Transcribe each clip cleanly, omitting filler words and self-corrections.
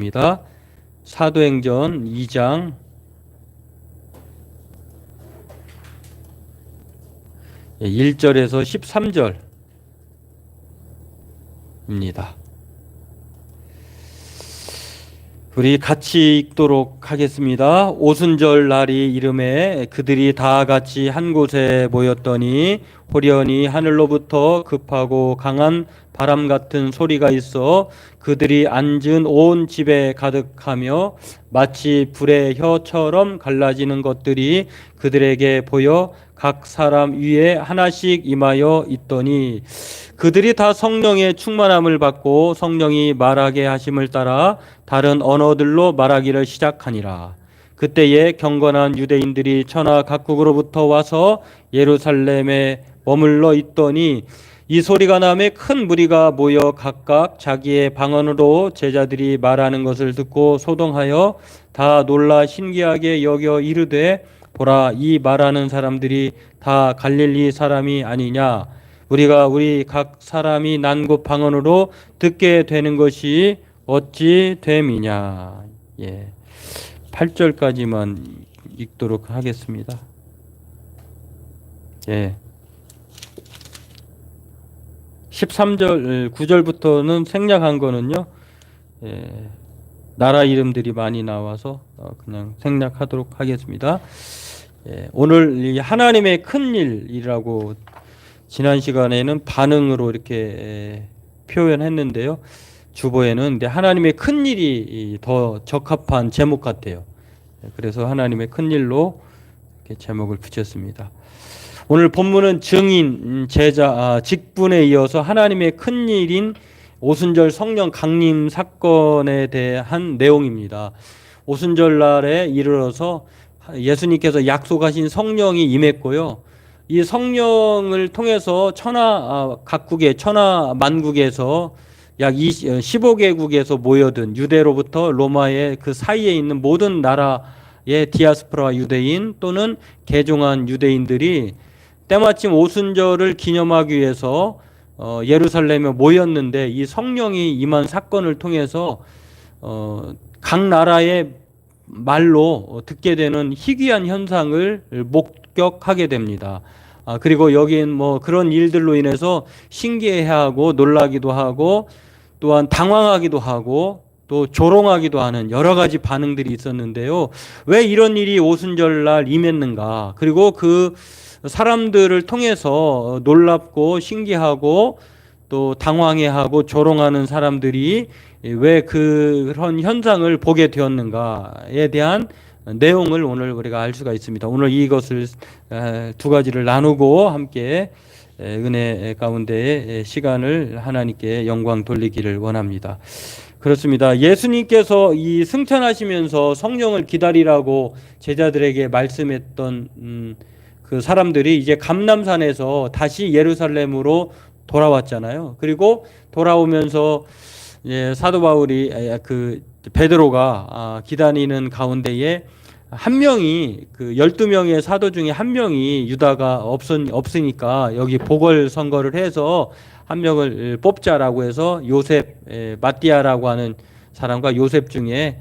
입니다. 사도행전 2장 1절에서 13절입니다. 우리 같이 읽도록 하겠습니다. 오순절 날이 이름에 그들이 다 같이 한 곳에 모였더니 호련히 하늘로부터 급하고 강한 바람 같은 소리가 있어 그들이 앉은 온 집에 가득하며 마치 불의 혀처럼 갈라지는 것들이 그들에게 보여 각 사람 위에 하나씩 임하여 있더니 그들이 다 성령의 충만함을 받고 성령이 말하게 하심을 따라 다른 언어들로 말하기를 시작하니라. 그때에 경건한 유대인들이 천하 각국으로부터 와서 예루살렘에 머물러 있더니 이 소리가 나매 큰 무리가 모여 각각 자기의 방언으로 제자들이 말하는 것을 듣고 소동하여 다 놀라 신기하게 여겨 이르되 보라, 이 말하는 사람들이 다 갈릴리 사람이 아니냐? 우리가 우리 각 사람이 난 곳 방언으로 듣게 되는 것이 어찌 됨이냐. 8절까지만 읽도록 하겠습니다. 13절, 9절부터는 생략한 거는요, 나라 이름들이 많이 나와서 그냥 생략하도록 하겠습니다. 오늘 이 하나님의 큰 일이라고 지난 시간에는 반응으로 이렇게 표현했는데요. 주보에는 근데 하나님의 큰 일이 더 적합한 제목 같아요. 그래서 하나님의 큰 일로 이렇게 제목을 붙였습니다. 오늘 본문은 증인, 제자, 직분에 이어서 하나님의 큰 일인 오순절 성령 강림 사건에 대한 내용입니다. 오순절 날에 이르러서 예수님께서 약속하신 성령이 임했고요. 이 성령을 통해서 천하 각국의 천하 만국에서 약 15개국에서 모여든 유대로부터 로마의 그 사이에 있는 모든 나라의 디아스포라 유대인 또는 개종한 유대인들이 때마침 오순절을 기념하기 위해서 예루살렘에 모였는데 이 성령이 임한 사건을 통해서 각 나라의 말로 듣게 되는 희귀한 현상을 목격하게 됩니다. 그리고 여기엔 뭐 그런 일들로 인해서 신기해하고 놀라기도 하고 또한 당황하기도 하고 또 조롱하기도 하는 여러 가지 반응들이 있었는데요. 왜 이런 일이 오순절날 임했는가? 그리고 그 사람들을 통해서 놀랍고 신기하고 또 당황해하고 조롱하는 사람들이 왜 그런 현상을 보게 되었는가에 대한 내용을 오늘 우리가 알 수가 있습니다. 오늘 이것을 두 가지를 나누고 함께 은혜 가운데 시간을 하나님께 영광 돌리기를 원합니다. 그렇습니다. 예수님께서 이 승천하시면서 성령을 기다리라고 제자들에게 말씀했던 그 사람들이 이제 감람산에서 다시 예루살렘으로 돌아왔잖아요. 그리고 돌아오면서 사도 바울이 그 베드로가 기다리는 가운데에 한 명이 그 12명의 사도 중에 한 명이 유다가 없으니까 여기 보궐선거를 해서 한 명을 뽑자라고 해서 요셉 마띠아라고 하는 사람과 요셉 중에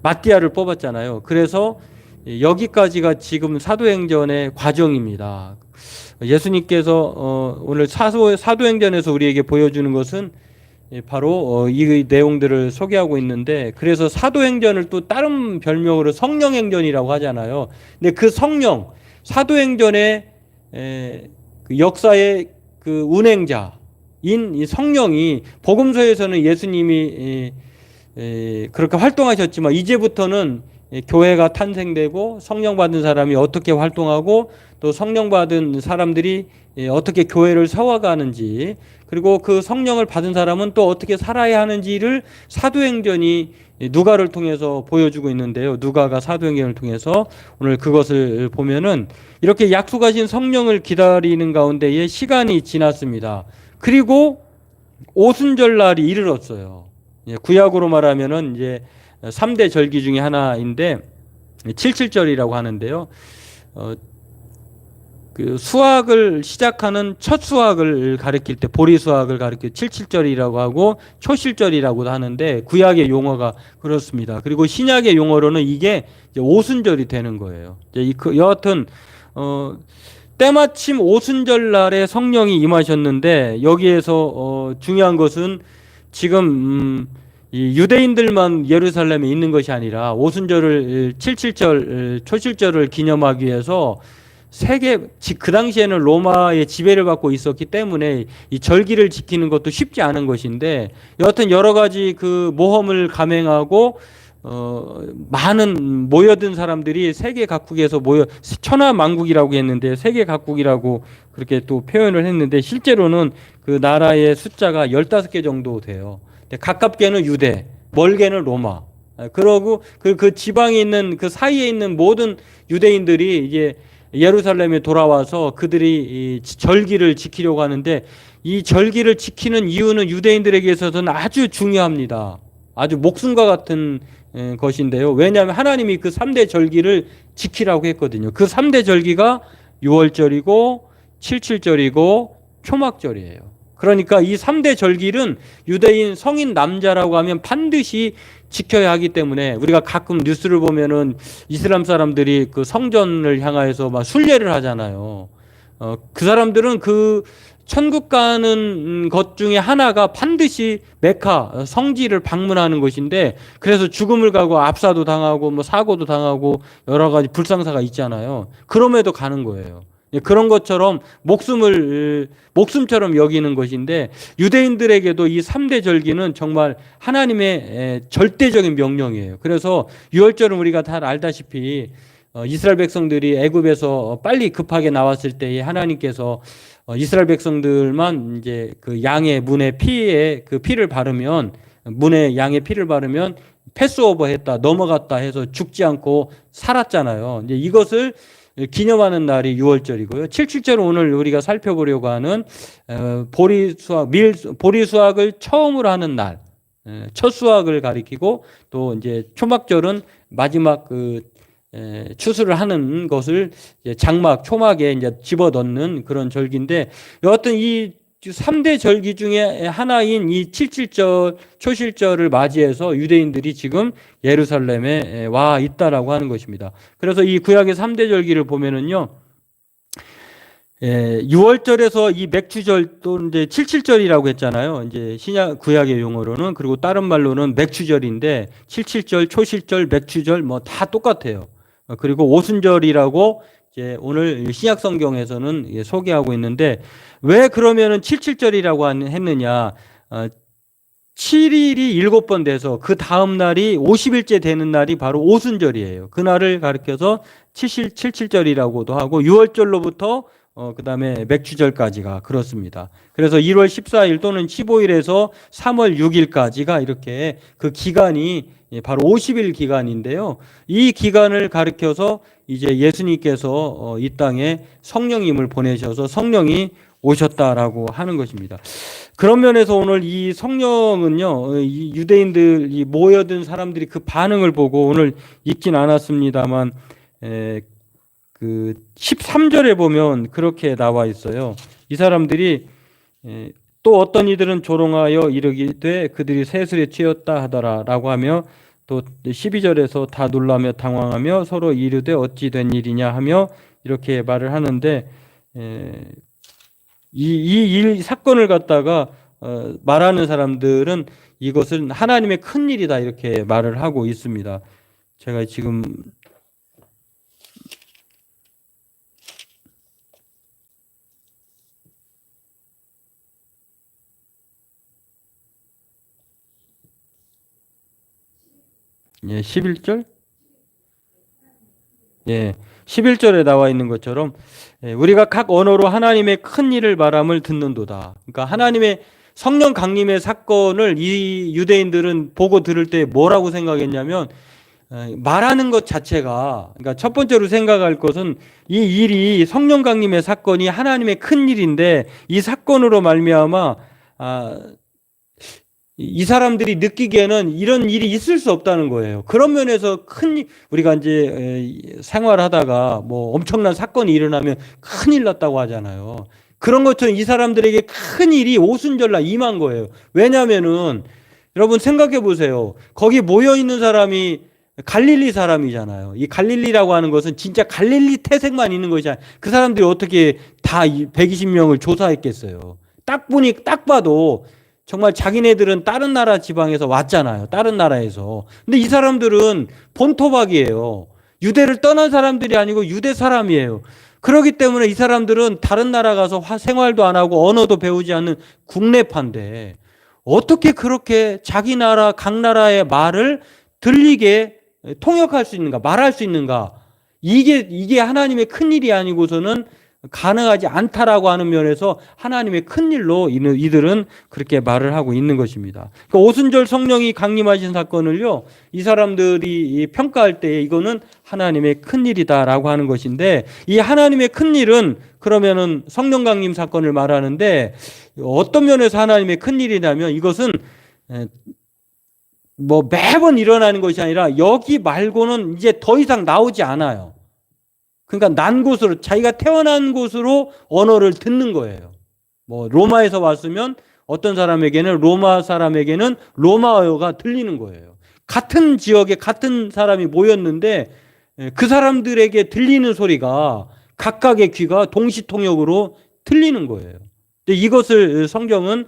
마띠아를 뽑았잖아요. 그래서 여기까지가 지금 사도행전의 과정입니다. 예수님께서 오늘 사도행전에서 우리에게 보여주는 것은 바로 이 내용들을 소개하고 있는데, 그래서 사도행전을 또 다른 별명으로 성령행전이라고 하잖아요. 근데 그 성령, 사도행전의 그 역사의 그 운행자인 이 성령이 복음서에서는 예수님이 그렇게 활동하셨지만 이제부터는 교회가 탄생되고 성령 받은 사람이 어떻게 활동하고 또 성령 받은 사람들이 어떻게 교회를 세워가는지, 그리고 그 성령을 받은 사람은 또 어떻게 살아야 하는지를 사도행전이 누가를 통해서 보여주고 있는데요. 누가가 사도행전을 통해서 오늘 그것을 보면은 이렇게 약속하신 성령을 기다리는 가운데에 시간이 지났습니다. 그리고 오순절 날이 이르렀어요. 구약으로 말하면은 이제 3대 절기 중에 하나인데 77절이라고 하는데요. 그 수학을 시작하는 첫 수학을 가르칠 때 보리 수학을 가르칠 77절이라고 하고 초실절이라고도 하는데 구약의 용어가 그렇습니다. 그리고 신약의 용어로는 이게 이제 오순절이 되는 거예요. 이제 여하튼 때마침 오순절 날에 성령이 임하셨는데 여기에서 중요한 것은 지금 이 유대인들만 예루살렘에 있는 것이 아니라 오순절을 77절 초실절을 기념하기 위해서 세계 그 당시에는 로마의 지배를 받고 있었기 때문에 이 절기를 지키는 것도 쉽지 않은 것인데 여하튼 여러 가지 그 모험을 감행하고 많은 모여든 사람들이 세계 각국에서 천하만국이라고 했는데 세계 각국이라고 그렇게 또 표현을 했는데 실제로는 그 나라의 숫자가 15개 정도 돼요. 가깝게는 유대, 멀게는 로마. 그러고 그 지방에 있는 그 사이에 있는 모든 유대인들이 이제 예루살렘에 돌아와서 그들이 이 절기를 지키려고 하는데 이 절기를 지키는 이유는 유대인들에게 있어서는 아주 중요합니다. 아주 목숨과 같은 것인데요. 왜냐하면 하나님이 그 3대 절기를 지키라고 했거든요. 그 3대 절기가 유월절이고 77절이고 초막절이에요. 그러니까 이 3대 절기는 유대인 성인 남자라고 하면 반드시 지켜야 하기 때문에 우리가 가끔 뉴스를 보면은 이슬람 사람들이 그 성전을 향하여서 막 순례를 하잖아요. 그 사람들은 그 천국 가는 것 중에 하나가 반드시 메카 성지를 방문하는 것인데 그래서 죽음을 가고 압사도 당하고 뭐 사고도 당하고 여러 가지 불상사가 있잖아요. 그럼에도 가는 거예요. 그런 것처럼 목숨처럼 여기는 것인데 유대인들에게도 이 3대 절기는 정말 하나님의 절대적인 명령이에요. 그래서 유월절은 우리가 다 알다시피 이스라엘 백성들이 애굽에서 빨리 급하게 나왔을 때에 하나님께서 이스라엘 백성들만 이제 그 양의 문에 그 피를 바르면 문에 양의 피를 바르면 패스오버 했다 넘어갔다 해서 죽지 않고 살았잖아요. 이제 이것을 기념하는 날이 6월절이고요. 77절은 오늘 우리가 살펴보려고 하는 보리 수확을 처음으로 하는 날, 첫 수확을 가리키고 또 이제 초막절은 마지막 그 추수를 하는 것을 장막, 초막에 이제 집어 넣는 그런 절기인데 여하튼 이 3대 절기 중에 하나인 이 77절 초실절을 맞이해서 유대인들이 지금 예루살렘에 와 있다라고 하는 것입니다. 그래서 이 구약의 3대 절기를 보면은요, 6월절에서 이 맥추절 또 이제 77절이라고 했잖아요. 이제 구약의 용어로는 그리고 다른 말로는 맥추절인데 77절, 초실절, 맥추절 뭐 다 똑같아요. 그리고 오순절이라고 이제 오늘 신약 성경에서는 소개하고 있는데 왜 그러면은 77절이라고 했느냐? 7일이 7번 돼서 그 다음 날이 50일째 되는 날이 바로 오순절이에요. 그 날을 가리켜서 77절이라고도 하고 6월절로부터 그 다음에 맥추절까지가 그렇습니다. 그래서 1월 14일 또는 15일에서 3월 6일까지가 이렇게 그 기간이 바로 50일 기간인데요. 이 기간을 가리켜서 이제 예수님께서 이 땅에 성령님을 보내셔서 성령이 오셨다라고 하는 것입니다. 그런 면에서 오늘 이 성령은요, 이 유대인들이 모여든 사람들이 그 반응을 보고 오늘 읽진 않았습니다만, 그 13절에 보면 그렇게 나와 있어요. 이 사람들이 또 어떤 이들은 조롱하여 이르기되 그들이 세술에 취했다 하더라라고 하며 또 12절에서 다 놀라며 당황하며 서로 이르되 어찌 된 일이냐 하며 이렇게 말을 하는데 이 사건을 갖다가 말하는 사람들은 이것은 하나님의 큰 일이다 이렇게 말을 하고 있습니다. 제가 지금 예, 11절? 예, 11절에 나와 있는 것처럼 우리가 각 언어로 하나님의 큰 일을 말함을 듣는도다. 그러니까 하나님의 성령 강림의 사건을 이 유대인들은 보고 들을 때 뭐라고 생각했냐면 말하는 것 자체가 그러니까 첫 번째로 생각할 것은 이 일이 성령 강림의 사건이 하나님의 큰 일인데 이 사건으로 말미암아 이 사람들이 느끼기에는 이런 일이 있을 수 없다는 거예요. 그런 면에서 우리가 이제 생활하다가 뭐 엄청난 사건이 일어나면 큰일 났다고 하잖아요. 그런 것처럼 이 사람들에게 큰 일이 오순절날 임한 거예요. 왜냐면은 여러분 생각해 보세요. 거기 모여 있는 사람이 갈릴리 사람이잖아요. 이 갈릴리라고 하는 것은 진짜 갈릴리 태생만 있는 것이 아니라 그 사람들이 어떻게 다 120명을 조사했겠어요. 딱 봐도 정말 자기네들은 다른 나라 지방에서 왔잖아요. 다른 나라에서. 근데 이 사람들은 본토박이에요. 유대를 떠난 사람들이 아니고 유대 사람이에요. 그렇기 때문에 이 사람들은 다른 나라 가서 생활도 안 하고 언어도 배우지 않는 국내파인데 어떻게 그렇게 자기 나라, 각 나라의 말을 들리게 통역할 수 있는가, 말할 수 있는가? 이게 하나님의 큰 일이 아니고서는 가능하지 않다라고 하는 면에서 하나님의 큰 일로 이들은 그렇게 말을 하고 있는 것입니다. 그러니까 오순절 성령이 강림하신 사건을요, 이 사람들이 평가할 때 이거는 하나님의 큰 일이다라고 하는 것인데, 이 하나님의 큰 일은 그러면은 성령 강림 사건을 말하는데 어떤 면에서 하나님의 큰 일이냐면 이것은 뭐 매번 일어나는 것이 아니라 여기 말고는 이제 더 이상 나오지 않아요. 그러니까 난 곳으로, 자기가 태어난 곳으로 언어를 듣는 거예요. 뭐 로마에서 왔으면 어떤 사람에게는, 로마 사람에게는 로마어가 들리는 거예요. 같은 지역에 같은 사람이 모였는데 그 사람들에게 들리는 소리가 각각의 귀가 동시통역으로 들리는 거예요. 이것을 성경은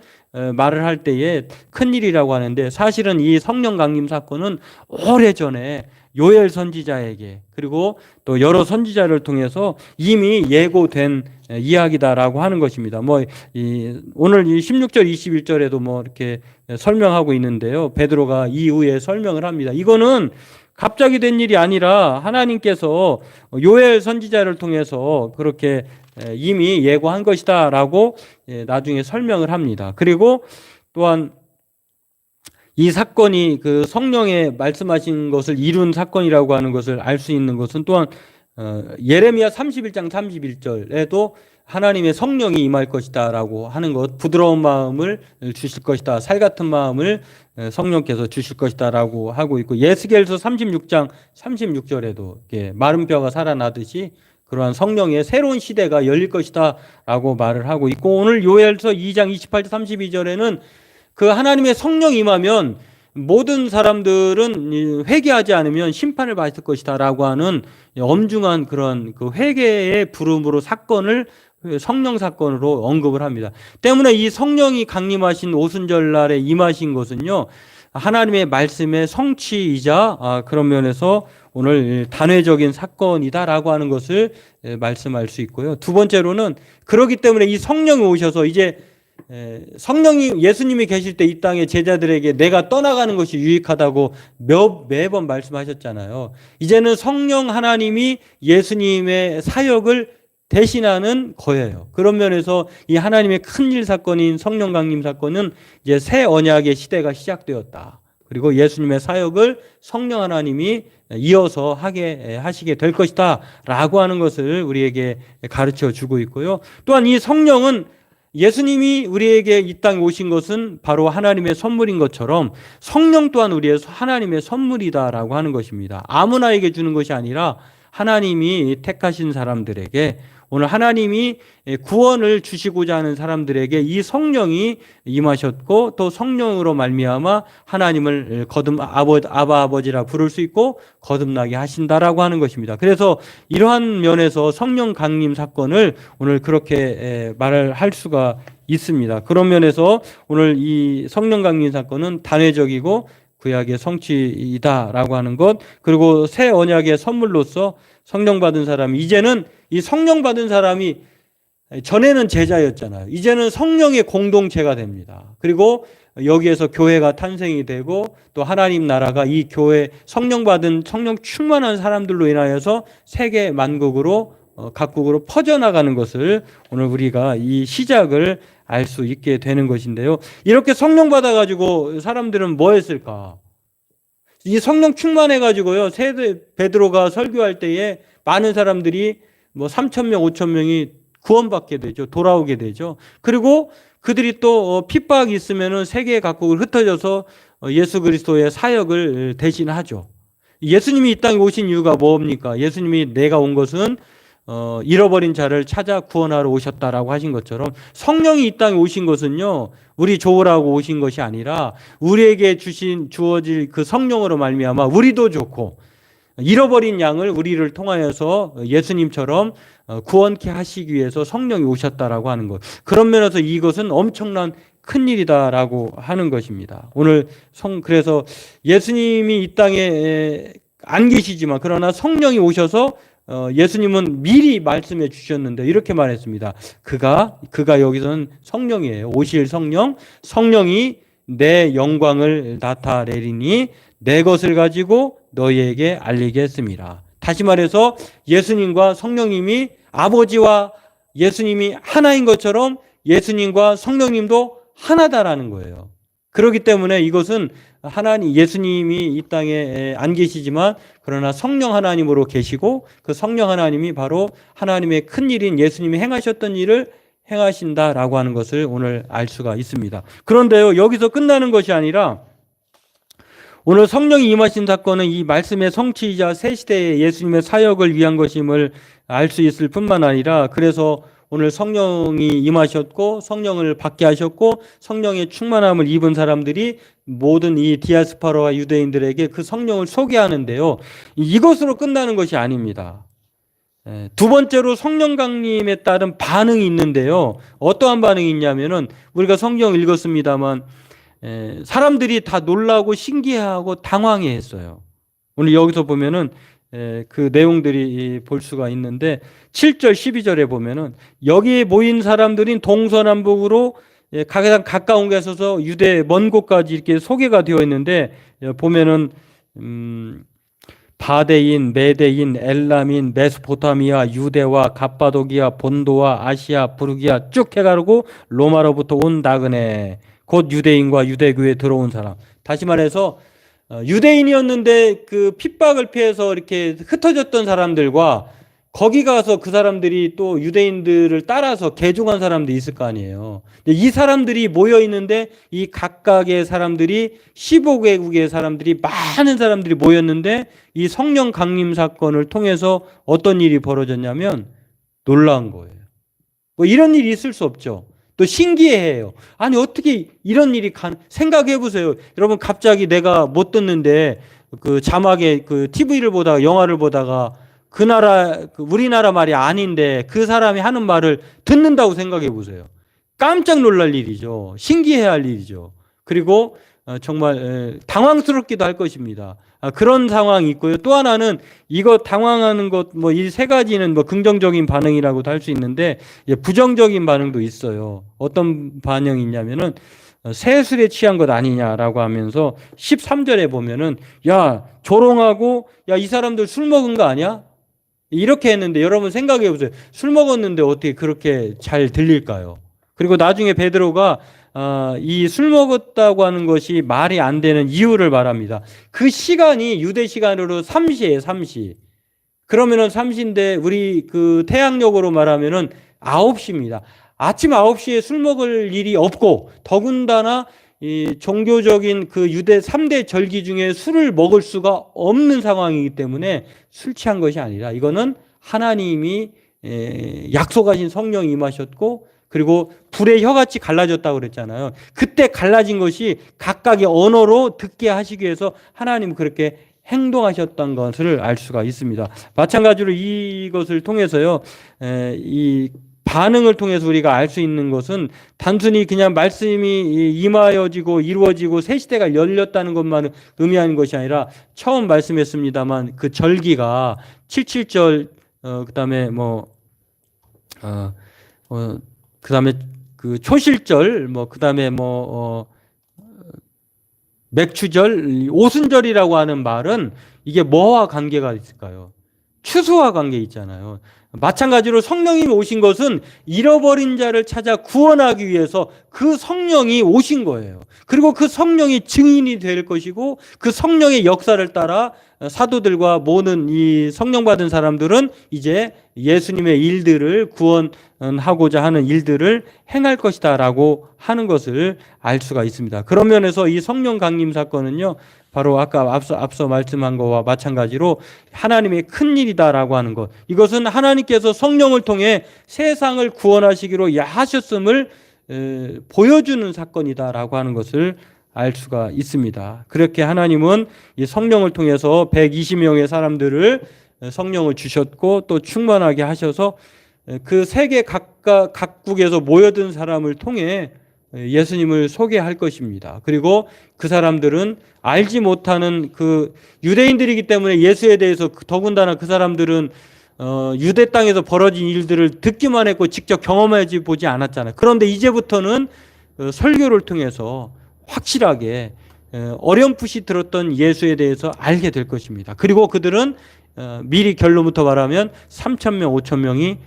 말을 할 때에 큰일이라고 하는데, 사실은 이 성령 강림 사건은 오래전에 요엘 선지자에게 그리고 또 여러 선지자를 통해서 이미 예고된 이야기다라고 하는 것입니다. 오늘 이 16절 21절에도 뭐 이렇게 설명하고 있는데요. 베드로가 이후에 설명을 합니다. 이거는 갑자기 된 일이 아니라 하나님께서 요엘 선지자를 통해서 그렇게 이미 예고한 것이다라고 나중에 설명을 합니다. 그리고 또한 이 사건이 그 성령의 말씀하신 것을 이룬 사건이라고 하는 것을 알 수 있는 것은 또한 예레미야 31장 31절에도 하나님의 성령이 임할 것이다 라고 하는 것, 부드러운 마음을 주실 것이다, 살 같은 마음을 성령께서 주실 것이다 라고 하고 있고, 예스겔서 36장 36절에도 마른 뼈가 살아나듯이 그러한 성령의 새로운 시대가 열릴 것이다 라고 말을 하고 있고, 오늘 요엘서 2장 28절 32절에는 그 하나님의 성령이 임하면 모든 사람들은 회개하지 않으면 심판을 받을 것이다 라고 하는 엄중한 그런 그 회개의 부름으로 사건을 성령 사건으로 언급을 합니다. 때문에 이 성령이 강림하신 오순절 날에 임하신 것은요, 하나님의 말씀의 성취이자 그런 면에서 오늘 단회적인 사건이다라고 하는 것을 말씀할 수 있고요. 두 번째로는 그렇기 때문에 이 성령이 오셔서 이제 성령이, 예수님이 계실 때 이 땅의 제자들에게 내가 떠나가는 것이 유익하다고 매번 말씀하셨잖아요. 이제는 성령 하나님이 예수님의 사역을 대신하는 거예요. 그런 면에서 이 하나님의 큰일 사건인 성령 강림 사건은 이제 새 언약의 시대가 시작되었다. 그리고 예수님의 사역을 성령 하나님이 이어서 하시게 될 것이다 라고 하는 것을 우리에게 가르쳐 주고 있고요. 또한 이 성령은 예수님이 우리에게 이 땅에 오신 것은 바로 하나님의 선물인 것처럼 성령 또한 우리의 하나님의 선물이다라고 하는 것입니다. 아무나에게 주는 것이 아니라 하나님이 택하신 사람들에게, 오늘 하나님이 구원을 주시고자 하는 사람들에게 이 성령이 임하셨고, 또 성령으로 말미암아 하나님을 아바 아버지라 부를 수 있고 거듭나게 하신다라고 하는 것입니다. 그래서 이러한 면에서 성령 강림 사건을 오늘 그렇게 말을 할 수가 있습니다. 그런 면에서 오늘 이 성령 강림 사건은 단회적이고 구약의 성취이다라고 하는 것, 그리고 새 언약의 선물로서 성령 받은 사람이, 이제는 이 성령 받은 사람이 전에는 제자였잖아요. 이제는 성령의 공동체가 됩니다. 그리고 여기에서 교회가 탄생이 되고 또 하나님 나라가 이 교회 성령 받은, 성령 충만한 사람들로 인하여서 세계 만국으로 각국으로 퍼져나가는 것을 오늘 우리가 이 시작을 알 수 있게 되는 것인데요. 이렇게 성령 받아가지고 사람들은 뭐 했을까? 이 성령 충만해가지고요, 베드로가 설교할 때에 많은 사람들이 뭐 3,000명, 5,000명이 구원받게 되죠. 돌아오게 되죠. 그리고 그들이 또 핍박이 있으면은 세계 각국을 흩어져서 예수 그리스도의 사역을 대신하죠. 예수님이 이 땅에 오신 이유가 뭡니까? 예수님이 내가 온 것은 잃어버린 자를 찾아 구원하러 오셨다라고 하신 것처럼 성령이 이 땅에 오신 것은요, 우리 좋으라고 오신 것이 아니라 우리에게 주어질 그 성령으로 말미암아 우리도 좋고 잃어버린 양을 우리를 통하여서 예수님처럼 구원케 하시기 위해서 성령이 오셨다라고 하는 것. 그런 면에서 이것은 엄청난 큰 일이다라고 하는 것입니다. 오늘 그래서 예수님이 이 땅에 안 계시지만 그러나 성령이 오셔서 예수님은 미리 말씀해 주셨는데 이렇게 말했습니다. 그가 여기서는 성령이에요. 오실 성령, 성령이 내 영광을 나타내리니 내 것을 가지고 너희에게 알리겠습니다. 다시 말해서 예수님과 성령님이 아버지와 예수님이 하나인 것처럼 예수님과 성령님도 하나다라는 거예요. 그렇기 때문에 이것은 예수님이 이 땅에 안 계시지만 그러나 성령 하나님으로 계시고 그 성령 하나님이 바로 하나님의 큰 일인 예수님이 행하셨던 일을 행하신다라고 하는 것을 오늘 알 수가 있습니다. 그런데요, 여기서 끝나는 것이 아니라 오늘 성령이 임하신 사건은 이 말씀의 성취이자 새 시대의 예수님의 사역을 위한 것임을 알 수 있을 뿐만 아니라 그래서 오늘 성령이 임하셨고 성령을 받게 하셨고 성령의 충만함을 입은 사람들이 모든 이 디아스포라와 유대인들에게 그 성령을 소개하는데요. 이것으로 끝나는 것이 아닙니다. 두 번째로 성령 강림에 따른 반응이 있는데요. 어떠한 반응이 있냐면은 우리가 성경 읽었습니다만 사람들이 다 놀라고 신기해하고 당황해했어요. 오늘 여기서 보면은 그 내용들이 볼 수가 있는데 7절 12절에 보면은 여기에 모인 사람들이 동서남북으로 가장 가까운 곳에서 유대 먼 곳까지 이렇게 소개가 되어 있는데 보면은 바데인, 메데인, 엘람인, 메소포타미아, 유대와 갑바도기아, 본도와 아시아, 부르기아 쭉 해가지고 로마로부터 온 나그네 곧 유대인과 유대교에 들어온 사람. 다시 말해서 유대인이었는데 그 핍박을 피해서 이렇게 흩어졌던 사람들과 거기 가서 그 사람들이 또 유대인들을 따라서 개종한 사람들이 있을 거 아니에요. 이 사람들이 모여 있는데 이 각각의 사람들이 15개국의 사람들이 많은 사람들이 모였는데 이 성령 강림 사건을 통해서 어떤 일이 벌어졌냐면 놀라운 거예요. 뭐 이런 일이 있을 수 없죠. 또 신기해해요. 아니 어떻게 이런 일이 생각해 보세요. 여러분 갑자기 내가 못 듣는데 그 자막에 그 TV를 보다가 영화를 보다가 그 우리나라 말이 아닌데 그 사람이 하는 말을 듣는다고 생각해 보세요. 깜짝 놀랄 일이죠. 신기해야 할 일이죠. 그리고 정말 당황스럽기도 할 것입니다. 그런 상황이 있고요. 또 하나는 이거 당황하는 것, 뭐 이 세 가지는 뭐 긍정적인 반응이라고도 할 수 있는데 부정적인 반응도 있어요. 어떤 반응이 있냐면은 새 술에 취한 것 아니냐라고 하면서 13절에 보면은 야 조롱하고 야 이 사람들 술 먹은 거 아니야? 이렇게 했는데 여러분 생각해 보세요. 술 먹었는데 어떻게 그렇게 잘 들릴까요? 그리고 나중에 베드로가 이 술 먹었다고 하는 것이 말이 안 되는 이유를 말합니다. 그 시간이 유대 시간으로 3시예요, 3시. 그러면은 3시인데 우리 그 태양력으로 말하면은 9시입니다. 아침 9시에 술 먹을 일이 없고 더군다나 이 종교적인 그 유대 3대 절기 중에 술을 먹을 수가 없는 상황이기 때문에 술 취한 것이 아니라 이거는 하나님이 약속하신 성령이 임하셨고 그리고 불의 혀같이 갈라졌다고 그랬잖아요. 그때 갈라진 것이 각각의 언어로 듣게 하시기 위해서 하나님 그렇게 행동하셨던 것을 알 수가 있습니다. 마찬가지로 이것을 통해서요, 이 반응을 통해서 우리가 알 수 있는 것은 단순히 그냥 말씀이 임하여지고 이루어지고 새 시대가 열렸다는 것만 의미하는 것이 아니라 처음 말씀했습니다만 그 절기가 77절 그다음에 그다음에 그 초실절 그다음에 맥추절, 오순절이라고 하는 말은 이게 뭐와 관계가 있을까요? 추수와 관계 있잖아요. 마찬가지로 성령이 오신 것은 잃어버린 자를 찾아 구원하기 위해서 그 성령이 오신 거예요. 그리고 그 성령이 증인이 될 것이고 그 성령의 역사를 따라 사도들과 모든 이 성령 받은 사람들은 이제 예수님의 일들을 구원하고자 하는 일들을 행할 것이다라고 하는 것을 알 수가 있습니다. 그런 면에서 이 성령 강림 사건은요, 바로 아까 앞서 말씀한 것과 마찬가지로 하나님의 큰 일이다라고 하는 것. 이것은 하나님께서 성령을 통해 세상을 구원하시기로 하셨음을 보여주는 사건이다라고 하는 것을 알 수가 있습니다. 그렇게 하나님은 이 성령을 통해서 120명의 사람들을 성령을 주셨고 또 충만하게 하셔서 그 세계 각국에서 모여든 사람을 통해 예수님을 소개할 것입니다. 그리고 그 사람들은 알지 못하는 그 유대인들이기 때문에 예수에 대해서 더군다나 그 사람들은 유대 땅에서 벌어진 일들을 듣기만 했고 직접 경험하지 보지 않았잖아요. 그런데 이제부터는 설교를 통해서 확실하게 어렴풋이 들었던 예수에 대해서 알게 될 것입니다. 그리고 그들은 미리 결론부터 말하면 3,000명, 5,000명이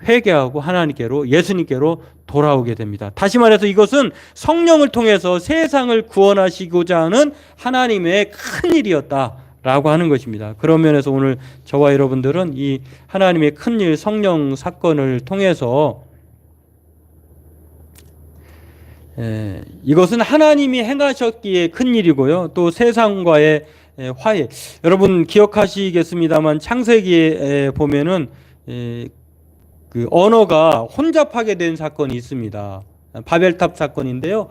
회개하고 하나님께로 예수님께로 돌아오게 됩니다. 다시 말해서 이것은 성령을 통해서 세상을 구원하시고자 하는 하나님의 큰 일이었다라고 하는 것입니다. 그런 면에서 오늘 저와 여러분들은 이 하나님의 큰 일 성령 사건을 통해서 이것은 하나님이 행하셨기에 큰 일이고요. 또 세상과의 화해. 여러분 기억하시겠습니다만 창세기에 보면은 그 언어가 혼잡하게 된 사건이 있습니다. 바벨탑 사건인데요.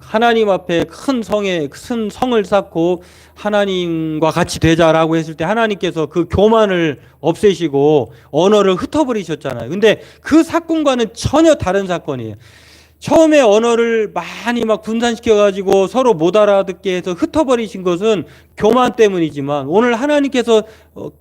하나님 앞에 큰 성을 쌓고 하나님과 같이 되자라고 했을 때 하나님께서 그 교만을 없애시고 언어를 흩어버리셨잖아요. 근데 그 사건과는 전혀 다른 사건이에요. 처음에 언어를 많이 막 분산시켜가지고 서로 못 알아듣게 해서 흩어버리신 것은 교만 때문이지만 오늘 하나님께서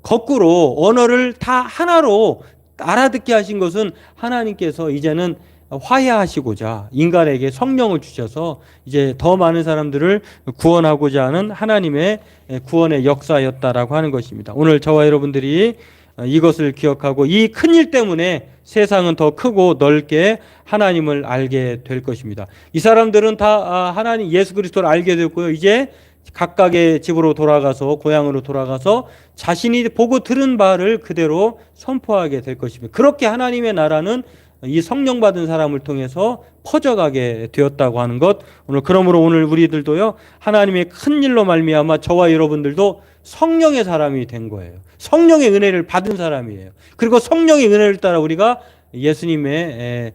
거꾸로 언어를 다 하나로 알아듣게 하신 것은 하나님께서 이제는 화해하시고자 인간에게 성령을 주셔서 이제 더 많은 사람들을 구원하고자 하는 하나님의 구원의 역사였다라고 하는 것입니다. 오늘 저와 여러분들이 이것을 기억하고 이 큰일 때문에 세상은 더 크고 넓게 하나님을 알게 될 것입니다. 이 사람들은 다 하나님 예수 그리스도를 알게 됐고요. 이제 각각의 집으로 돌아가서 고향으로 돌아가서 자신이 보고 들은 바를 그대로 선포하게 될 것입니다. 그렇게 하나님의 나라는 이 성령 받은 사람을 통해서 퍼져가게 되었다고 하는 것. 그러므로 오늘 우리들도요 하나님의 큰 일로 말미암아 저와 여러분들도 성령의 사람이 된 거예요. 성령의 은혜를 받은 사람이에요. 그리고 성령의 은혜를 따라 우리가 예수님의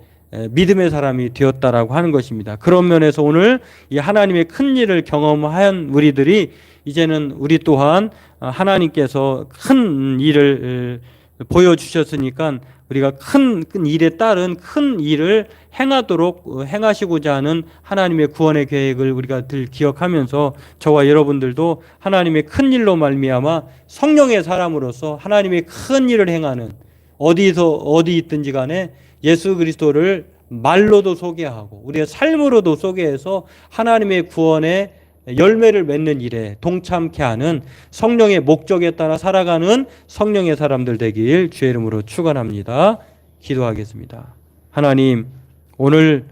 믿음의 사람이 되었다라고 하는 것입니다. 그런 면에서 오늘 이 하나님의 큰 일을 경험한 우리들이 이제는 우리 또한 하나님께서 큰 일을 보여주셨으니까 우리가 큰 일에 따른 큰 일을 행하시고자 하는 하나님의 구원의 계획을 우리가 늘 기억하면서 저와 여러분들도 하나님의 큰 일로 말미암아 성령의 사람으로서 하나님의 큰 일을 행하는 어디 있든지 간에 예수 그리스도를 말로도 소개하고 우리의 삶으로도 소개해서 하나님의 구원의 열매를 맺는 일에 동참케 하는 성령의 목적에 따라 살아가는 성령의 사람들 되길 주의 이름으로 축원합니다. 기도하겠습니다. 하나님, 오늘